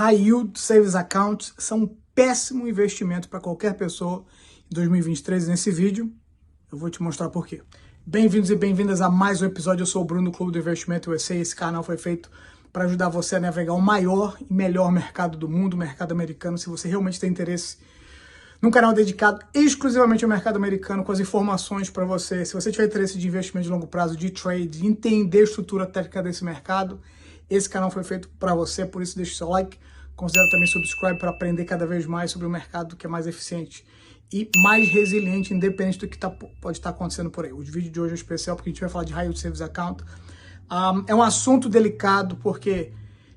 High Yield Savings Accounts são um péssimo investimento para qualquer pessoa em 2023. Nesse vídeo, eu vou te mostrar por quê. Bem-vindos e bem-vindas a mais um episódio. Eu sou o Bruno do Clube do Investimento USA. Esse canal foi feito para ajudar você a navegar o maior e melhor mercado do mundo, o mercado americano. Se você realmente tem interesse num canal dedicado exclusivamente ao mercado americano, com as informações para você. Se você tiver interesse de investimento de longo prazo, de trade, de entender a estrutura técnica desse mercado, esse canal foi feito para você, por isso deixe seu like, considere também subscribe para aprender cada vez mais sobre o mercado que é mais eficiente e mais resiliente, independente do que pode estar acontecendo por aí. O vídeo de hoje é especial porque a gente vai falar de High Yield Savings Account. É um assunto delicado porque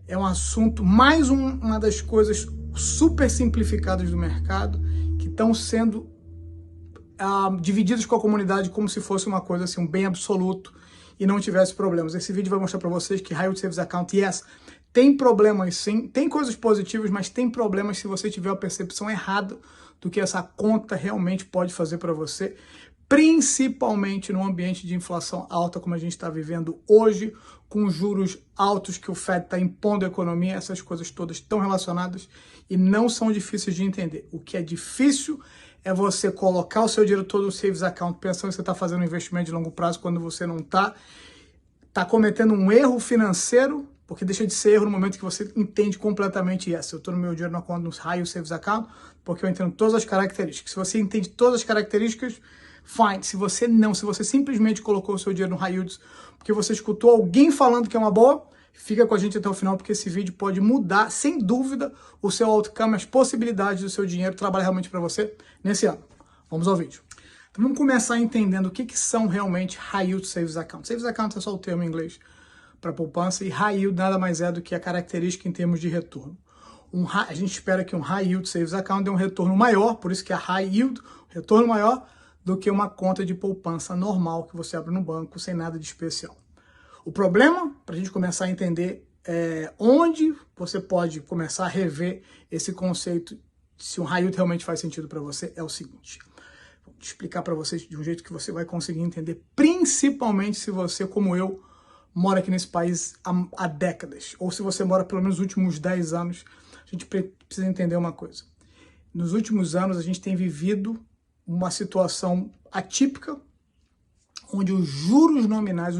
é um assunto, mais uma das coisas super simplificadas do mercado, que estão sendo divididas com a comunidade como se fosse uma coisa assim, um bem absoluto, e não tivesse problemas. Esse vídeo vai mostrar para vocês que High Yield Savings Account, yes, tem problemas sim, tem coisas positivas, mas tem problemas se você tiver a percepção errada do que essa conta realmente pode fazer para você, principalmente num ambiente de inflação alta como a gente está vivendo hoje, com juros altos que o Fed está impondo à economia. Essas coisas todas estão relacionadas e não são difíceis de entender. O que é difícil é você colocar o seu dinheiro todo no Savings Account pensando que você está fazendo um investimento de longo prazo quando você não está. Está cometendo um erro financeiro, porque deixa de ser erro no momento que você entende completamente isso. Eu estou no meu dinheiro na conta no High Yield Savings Account porque eu entendo todas as características. Se você entende todas as características, fine. Se você não, se você simplesmente colocou o seu dinheiro no High Yield porque você escutou alguém falando que é uma boa, fica com a gente até o final, porque esse vídeo pode mudar, sem dúvida, o seu outcome, as possibilidades do seu dinheiro trabalhar realmente para você nesse ano. Vamos ao vídeo. Então vamos começar entendendo o que são realmente High Yield Savings Account. Savings Account é só o termo em inglês para poupança, e High Yield nada mais é do que a característica em termos de retorno. A gente espera que um High Yield Savings Account dê um retorno maior, por isso que é High Yield, retorno maior, do que uma conta de poupança normal que você abre no banco sem nada de especial. O problema, para a gente começar a entender onde você pode começar a rever esse conceito, se um high yield realmente faz sentido para você, é o seguinte. Vou te explicar para vocês de um jeito que você vai conseguir entender, principalmente se você, como eu, mora aqui nesse país há décadas, ou se você mora pelo menos nos últimos 10 anos, a gente precisa entender uma coisa. Nos últimos anos, a gente tem vivido uma situação atípica, onde os juros nominais,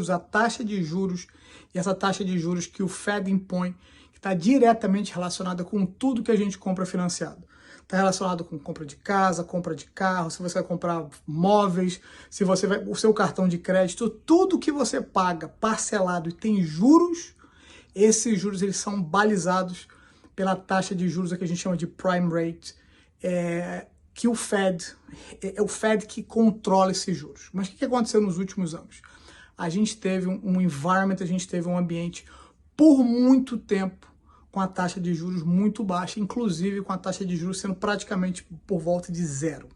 a taxa de juros, e essa taxa de juros que o Fed impõe, que está diretamente relacionada com tudo que a gente compra financiado. Está relacionado com compra de casa, compra de carro, se você vai comprar móveis, se você vai, o seu cartão de crédito, tudo que você paga parcelado e tem juros, esses juros eles são balizados pela taxa de juros que a gente chama de prime rate, que o Fed, é o Fed que controla esses juros. Mas o que aconteceu nos últimos anos? A gente teve um environment, a gente teve um ambiente por muito tempo com a taxa de juros muito baixa, inclusive com a taxa de juros sendo praticamente por volta de zero.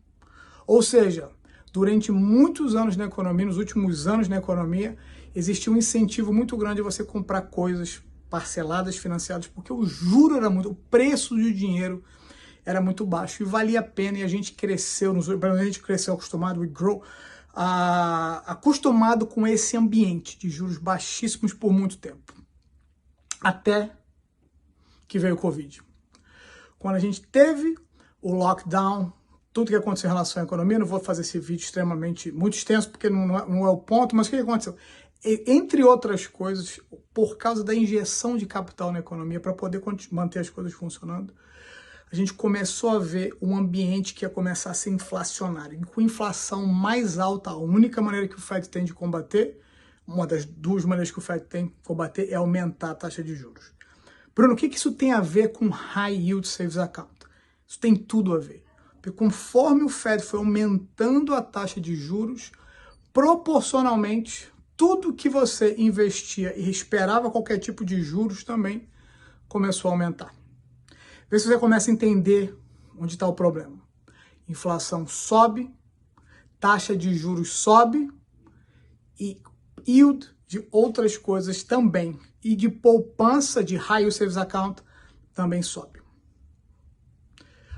Ou seja, durante muitos anos na economia, nos últimos anos na economia, existia um incentivo muito grande de você comprar coisas parceladas, financiadas, porque o juro era muito, o preço do dinheiro era muito baixo e valia a pena, e a gente cresceu, acostumado, acostumado com esse ambiente de juros baixíssimos por muito tempo. Até que veio o Covid. Quando a gente teve o lockdown, tudo que aconteceu em relação à economia, não vou fazer esse vídeo muito extenso, porque não é o ponto, mas o que aconteceu? Entre outras coisas, por causa da injeção de capital na economia, para poder manter as coisas funcionando, a gente começou a ver um ambiente que ia começar a ser inflacionário. E com inflação mais alta, a única maneira que o Fed tem de combater, uma das duas maneiras que o Fed tem de combater, é aumentar a taxa de juros. Bruno, o que isso tem a ver com High Yield Savings Account? Isso tem tudo a ver. Porque conforme o Fed foi aumentando a taxa de juros, proporcionalmente, tudo que você investia e esperava qualquer tipo de juros também começou a aumentar. Vê se você começa a entender onde está o problema. Inflação sobe, taxa de juros sobe e yield de outras coisas também. E de poupança de High Yield Savings Account também sobe.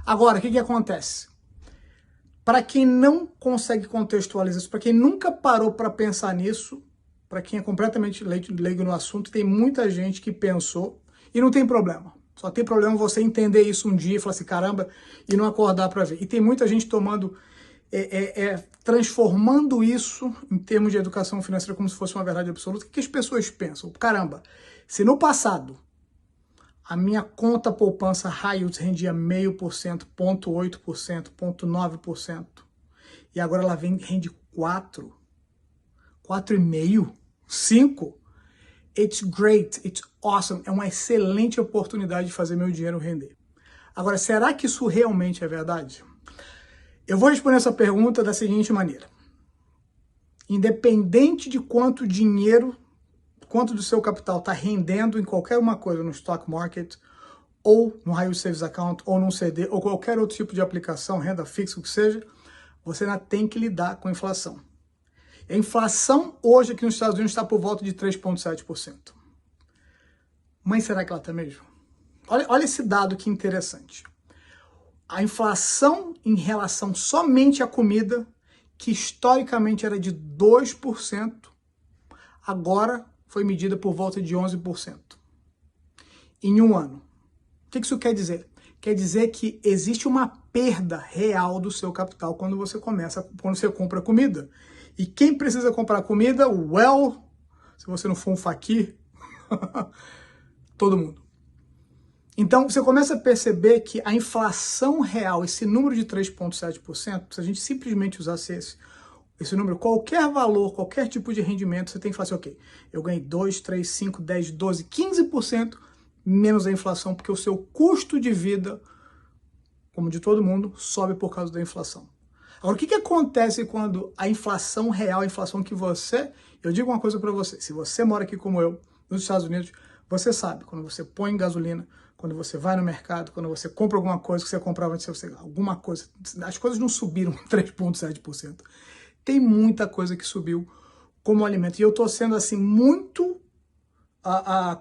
Agora, o que acontece? Para quem não consegue contextualizar isso, para quem nunca parou para pensar nisso, para quem é completamente leigo no assunto, tem muita gente que pensou, e não tem problema. Só tem problema você entender isso um dia e falar assim, caramba, e não acordar para ver. E tem muita gente tomando, transformando isso em termos de educação financeira como se fosse uma verdade absoluta. O que as pessoas pensam? Caramba, se no passado a minha conta poupança high yield rendia 0,5%, 0,8%, 0,9%, e agora ela rende 4%, 4,5%, 5%. It's great, it's awesome, é uma excelente oportunidade de fazer meu dinheiro render. Agora, será que isso realmente é verdade? Eu vou responder essa pergunta da seguinte maneira. Independente de quanto dinheiro, quanto do seu capital está rendendo em qualquer uma coisa no stock market, ou no High Yield Savings Account, ou num CD, ou qualquer outro tipo de aplicação, renda fixa, o que seja, você ainda tem que lidar com a inflação. A inflação hoje aqui nos Estados Unidos está por volta de 3,7%. Mas será que ela está mesmo? Olha esse dado que interessante. A inflação em relação somente à comida, que historicamente era de 2%, agora foi medida por volta de 11%. Em um ano. O que isso quer dizer? Quer dizer que existe uma perda real do seu capital quando você compra comida. E quem precisa comprar comida? Well, se você não for um faquir, todo mundo. Então, você começa a perceber que a inflação real, esse número de 3,7%, se a gente simplesmente usasse esse número, qualquer valor, qualquer tipo de rendimento, você tem que falar assim, ok, eu ganhei 2, 3, 5, 10, 12, 15% menos a inflação, porque o seu custo de vida, como de todo mundo, sobe por causa da inflação. Agora, o que acontece quando a inflação real, a inflação que você... Eu digo uma coisa para você, se você mora aqui como eu, nos Estados Unidos, você sabe, quando você põe gasolina, quando você vai no mercado, quando você compra alguma coisa que você comprava antes, alguma coisa, as coisas não subiram 3,7%. Tem muita coisa que subiu como alimento. E eu estou sendo assim muito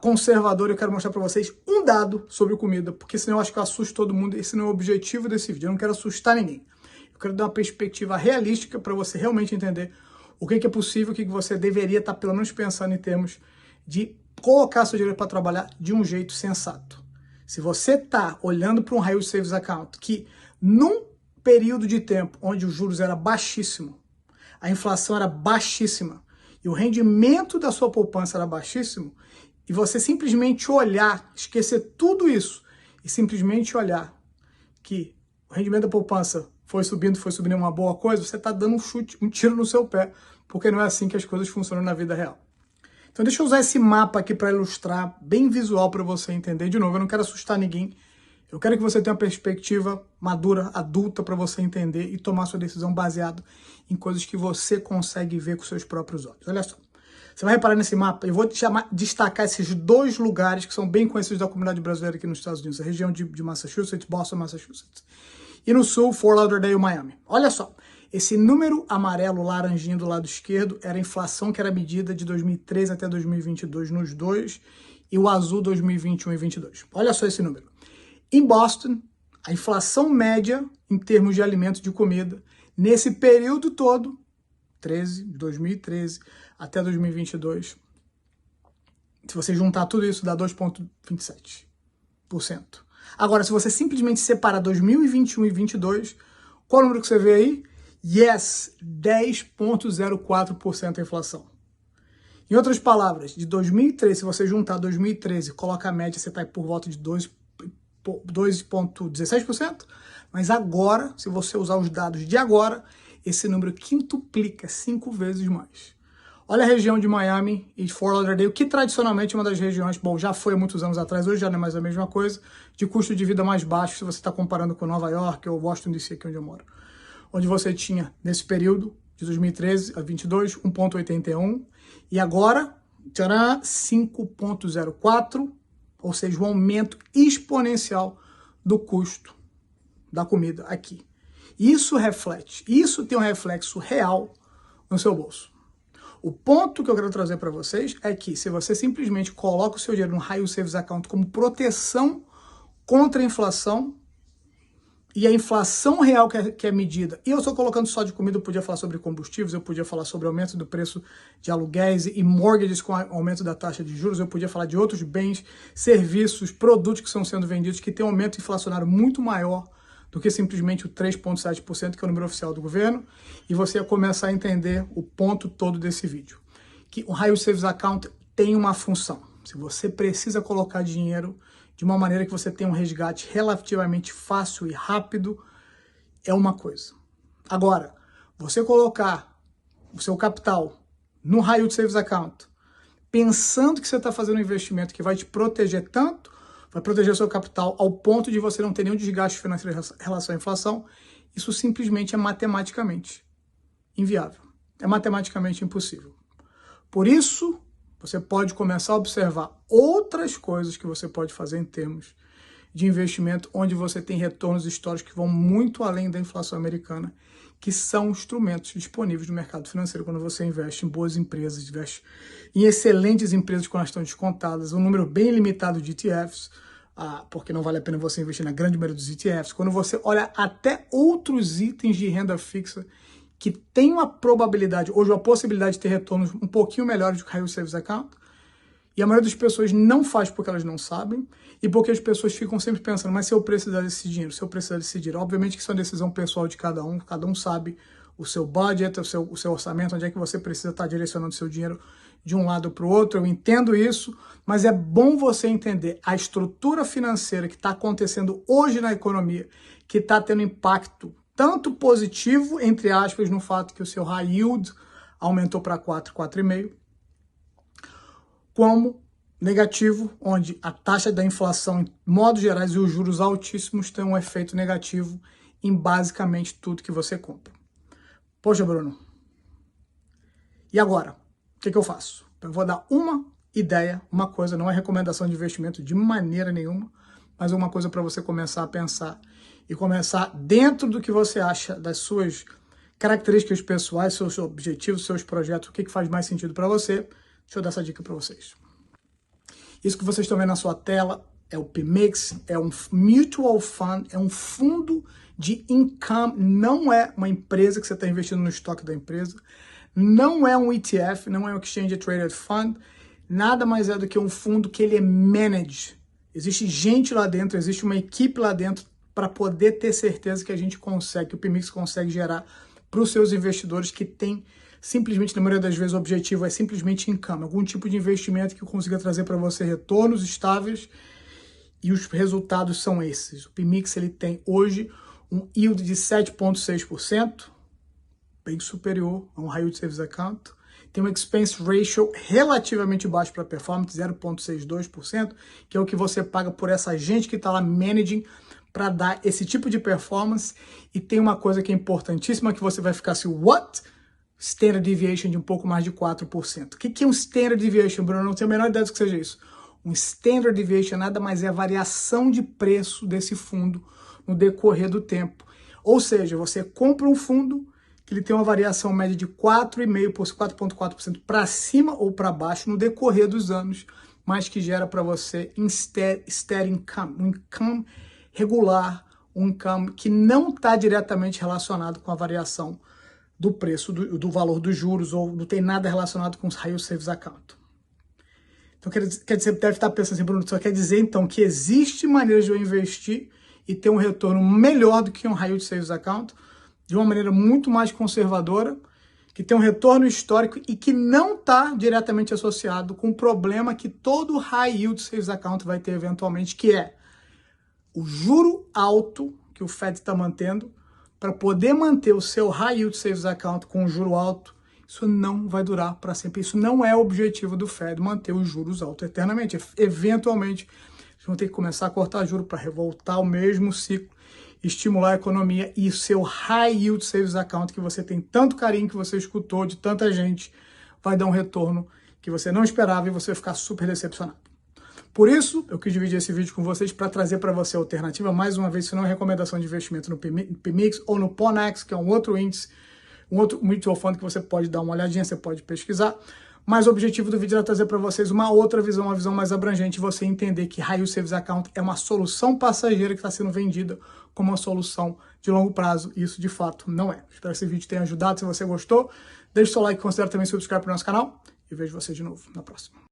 conservador. Eu quero mostrar para vocês um dado sobre comida, porque senão eu acho que eu assusto todo mundo. Esse não é o objetivo desse vídeo. Eu não quero assustar ninguém. Eu quero dar uma perspectiva realística para você realmente entender o que é possível, o que você deveria estar pelo menos pensando em termos de colocar seu dinheiro para trabalhar de um jeito sensato. Se você está olhando para um High Yield Savings Account que num período de tempo onde os juros era baixíssimo, a inflação era baixíssima e o rendimento da sua poupança era baixíssimo, e você simplesmente olhar, esquecer tudo isso e simplesmente olhar que o rendimento da poupança foi subindo é uma boa coisa, você está dando um tiro no seu pé, porque não é assim que as coisas funcionam na vida real. Então deixa eu usar esse mapa aqui para ilustrar, bem visual para você entender. De novo, eu não quero assustar ninguém, eu quero que você tenha uma perspectiva madura, adulta, para você entender e tomar sua decisão baseado em coisas que você consegue ver com seus próprios olhos. Olha só, você vai reparar nesse mapa, eu vou destacar esses dois lugares que são bem conhecidos da comunidade brasileira aqui nos Estados Unidos, a região de Massachusetts, Boston, Massachusetts. E no sul, Fort Lauderdale, Miami. Olha só, esse número amarelo, laranjinho do lado esquerdo, era a inflação que era medida de 2013 até 2022 nos dois, e o azul 2021 e 2022. Olha só esse número. Em Boston, a inflação média em termos de alimentos de comida, nesse período todo, 2013 até 2022, se você juntar tudo isso, dá 2,27%. Agora, se você simplesmente separar 2021 e 2022, qual é o número que você vê aí? Yes, 10,04% a inflação. Em outras palavras, de 2013, se você juntar 2013 e coloca a média, você está por volta de 2,16%. Mas agora, se você usar os dados de agora, esse número quintuplica 5 vezes mais. Olha a região de Miami e Fort Lauderdale, que tradicionalmente é uma das regiões, bom, já foi há muitos anos atrás, hoje já não é mais a mesma coisa, de custo de vida mais baixo, se você está comparando com Nova York ou Washington DC, aqui onde eu moro. Onde você tinha, nesse período, de 2013 a 22, 1,81, e agora, 5,04, ou seja, um aumento exponencial do custo da comida aqui. Isso tem um reflexo real no seu bolso. O ponto que eu quero trazer para vocês é que se você simplesmente coloca o seu dinheiro no High Yield Savings Account como proteção contra a inflação, e a inflação real que é medida, e eu estou colocando só de comida, eu podia falar sobre combustíveis, eu podia falar sobre aumento do preço de aluguéis e mortgages com aumento da taxa de juros, eu podia falar de outros bens, serviços, produtos que estão sendo vendidos, que tem um aumento inflacionário muito maior do que simplesmente o 3,7%, que é o número oficial do governo, e você ia começar a entender o ponto todo desse vídeo. Que o High Yield Savings Account tem uma função. Se você precisa colocar dinheiro de uma maneira que você tenha um resgate relativamente fácil e rápido, é uma coisa. Agora, você colocar o seu capital no High Yield Savings Account, pensando que você está fazendo um investimento que vai te proteger tanto, vai proteger o seu capital ao ponto de você não ter nenhum desgaste financeiro em relação à inflação, isso simplesmente é matematicamente inviável. É matematicamente impossível. Por isso, você pode começar a observar outras coisas que você pode fazer em termos de investimento, onde você tem retornos históricos que vão muito além da inflação americana, que são instrumentos disponíveis no mercado financeiro quando você investe em boas empresas, investe em excelentes empresas quando elas estão descontadas, um número bem limitado de ETFs, porque não vale a pena você investir na grande maioria dos ETFs. Quando você olha até outros itens de renda fixa que tem uma probabilidade, hoje uma possibilidade de ter retornos um pouquinho melhores do que o High Yield Savings Account, e a maioria das pessoas não faz porque elas não sabem, e porque as pessoas ficam sempre pensando, mas se eu precisar desse dinheiro, se eu precisar desse dinheiro, obviamente que isso é uma decisão pessoal de cada um sabe o seu budget, o seu orçamento, onde é que você precisa estar direcionando o seu dinheiro de um lado para o outro, eu entendo isso, mas é bom você entender a estrutura financeira que está acontecendo hoje na economia, que está tendo impacto tanto positivo, entre aspas, no fato que o seu high yield aumentou para 4, 4,5, como negativo, onde a taxa da inflação, em modo gerais, e os juros altíssimos têm um efeito negativo em basicamente tudo que você compra. Poxa, Bruno, e agora? O que eu faço? Eu vou dar uma ideia, uma coisa, não é recomendação de investimento de maneira nenhuma, mas uma coisa para você começar a pensar e começar dentro do que você acha das suas características pessoais, seus objetivos, seus projetos, o que faz mais sentido para você. Deixa eu dar essa dica para vocês. Isso que vocês estão vendo na sua tela é o PMIX, é um mutual fund, é um fundo de income, não é uma empresa que você está investindo no estoque da empresa, não é um ETF, não é um Exchange Traded Fund, nada mais é do que um fundo que ele é managed. Existe gente lá dentro, existe uma equipe lá dentro para poder ter certeza que a gente consegue, que o PMIX consegue gerar para os seus investidores que tem simplesmente, na maioria das vezes, o objetivo é simplesmente income, algum tipo de investimento que consiga trazer para você retornos estáveis, e os resultados são esses. O PMIX ele tem hoje um yield de 7,6%, bem superior a um High Yield Savings Account, tem um expense ratio relativamente baixo para performance, 0,62%, que é o que você paga por essa gente que está lá managing para dar esse tipo de performance. E tem uma coisa que é importantíssima, que você vai ficar assim, what? Standard Deviation de um pouco mais de 4%. O que é um Standard Deviation, Bruno? Eu não tenho a menor ideia do que seja isso. Um Standard Deviation nada mais é a variação de preço desse fundo no decorrer do tempo. Ou seja, você compra um fundo que ele tem uma variação média de 4,5%, 4,4% para cima ou para baixo no decorrer dos anos, mas que gera para você steady income, um income regular, um income que não está diretamente relacionado com a variação do preço, do valor dos juros, ou não tem nada relacionado com os High Yield Savings Account. Então, quer dizer, deve estar pensando assim, Bruno, só quer dizer, então, que existe maneiras de eu investir e ter um retorno melhor do que um High Yield Savings Account, de uma maneira muito mais conservadora, que tem um retorno histórico e que não está diretamente associado com o problema que todo High Yield Savings Account vai ter eventualmente, que é o juro alto que o Fed está mantendo. Para poder manter o seu High Yield Savings Account com juro alto, isso não vai durar para sempre. Isso não é o objetivo do Fed, manter os juros altos eternamente. Eventualmente, eles vão ter que começar a cortar juros para voltar ao mesmo ciclo, estimular a economia, e o seu High Yield Savings Account, que você tem tanto carinho, que você escutou de tanta gente, vai dar um retorno que você não esperava e você vai ficar super decepcionado. Por isso, eu quis dividir esse vídeo com vocês para trazer para você a alternativa. Mais uma vez, isso não é recomendação de investimento no PMIX ou no Ponex, que é um outro índice, um outro mutual fund que você pode dar uma olhadinha, você pode pesquisar. Mas o objetivo do vídeo era trazer para vocês uma outra visão, uma visão mais abrangente, você entender que High Yield Savings Account é uma solução passageira que está sendo vendida como uma solução de longo prazo, e isso de fato não é. Espero que esse vídeo tenha ajudado. Se você gostou, deixe seu like, considere também se subscrever para o nosso canal, e vejo você de novo na próxima.